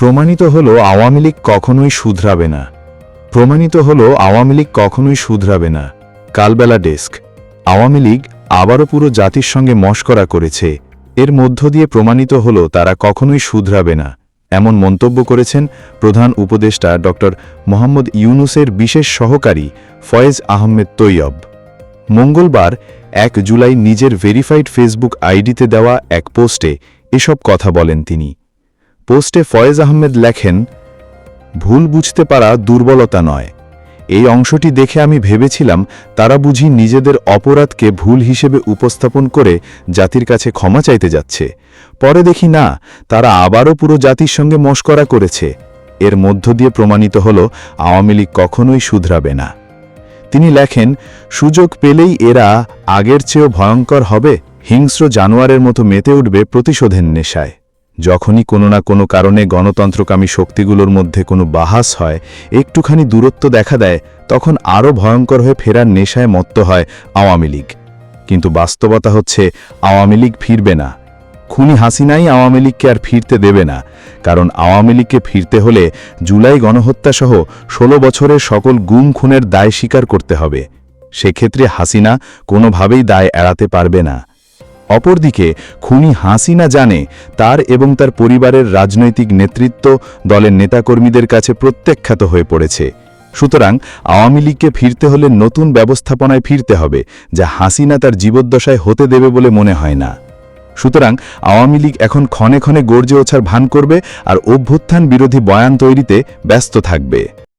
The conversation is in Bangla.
প্রমাণিত হলো আওয়ামী লীগ কখনোই শুধরাবে না। প্রমাণিত হলো আওয়ামী লীগ কখনোই শুধরাবে না। কালবেলা ডেস্ক। আওয়ামী লীগ আবারও পুরো জাতির সঙ্গে মশকরা করেছে। এর মধ্য দিয়ে প্রমাণিত হলো তারা কখনোই শুধরাবে না, এমন মন্তব্য করেছেন প্রধান উপদেষ্টা ড. মোহাম্মদ ইউনূসের বিশেষ সহকারী ফয়েজ আহমেদ তৈয়ব। মঙ্গলবার ১ জুলাই নিজের ভেরিফাইড ফেসবুক আইডিতে দেওয়া এক পোস্টে এসব কথা বলেন তিনি। পোস্টে ফয়েজ আহমেদ লেখেন, ভুল বুঝতে পারা দুর্বলতা নয়। এই অংশটি দেখে আমি ভেবেছিলাম তারা বুঝি নিজেদের অপরাধকে ভুল হিসেবে উপস্থাপন করে জাতির কাছে ক্ষমা চাইতে যাচ্ছে। পরে দেখি না, তারা আবারও পুরো জাতির সঙ্গে মশকরা করেছে। এর মধ্য দিয়ে প্রমাণিত হল আওয়ামী লীগ কখনোই শুধরাবে না। তিনি লেখেন, সুযোগ পেলেই এরা আগের চেয়েও ভয়ঙ্কর হবে, হিংস্র জানোয়ারের মতো মেতে উঠবে প্রতিশোধের নেশায়। যখনই কোনো না কোনো কারণে গণতন্ত্রকামী শক্তিগুলোর মধ্যে কোনো বাহাস হয়, একটুখানি দূরত্ব দেখা দেয়, তখন আরও ভয়ঙ্কর হয়ে ফেরার নেশায় মত্ত হয় আওয়ামী লীগ। কিন্তু বাস্তবতা হচ্ছে আওয়ামী লীগ ফিরবে না। খুনি হাসিনাই আওয়ামী লীগকে আর ফিরতে দেবে না। কারণ আওয়ামী লীগকে ফিরতে হলে জুলাই গণহত্যাসহ ১৬ বছরের সকল গুম খুনের দায় স্বীকার করতে হবে। সেক্ষেত্রে হাসিনা কোনোভাবেই দায় এড়াতে পারবে না। অপরদিকে খুনি হাসিনা জানে তার এবং তার পরিবারের রাজনৈতিক নেতৃত্ব দলের নেতাকর্মীদের কাছে প্রত্যাখ্যাত হয়ে পড়েছে। সুতরাং আওয়ামী লীগকে ফিরতে হলে নতুন ব্যবস্থাপনায় ফিরতে হবে, যা হাসিনা তার জীবদ্দশায় হতে দেবে বলে মনে হয় না। সুতরাং আওয়ামী লীগ এখন ক্ষণে ক্ষণে গর্জে ওঠার ভান করবে আর অভ্যুত্থান বিরোধী বয়ান তৈরিতে ব্যস্ত থাকবে।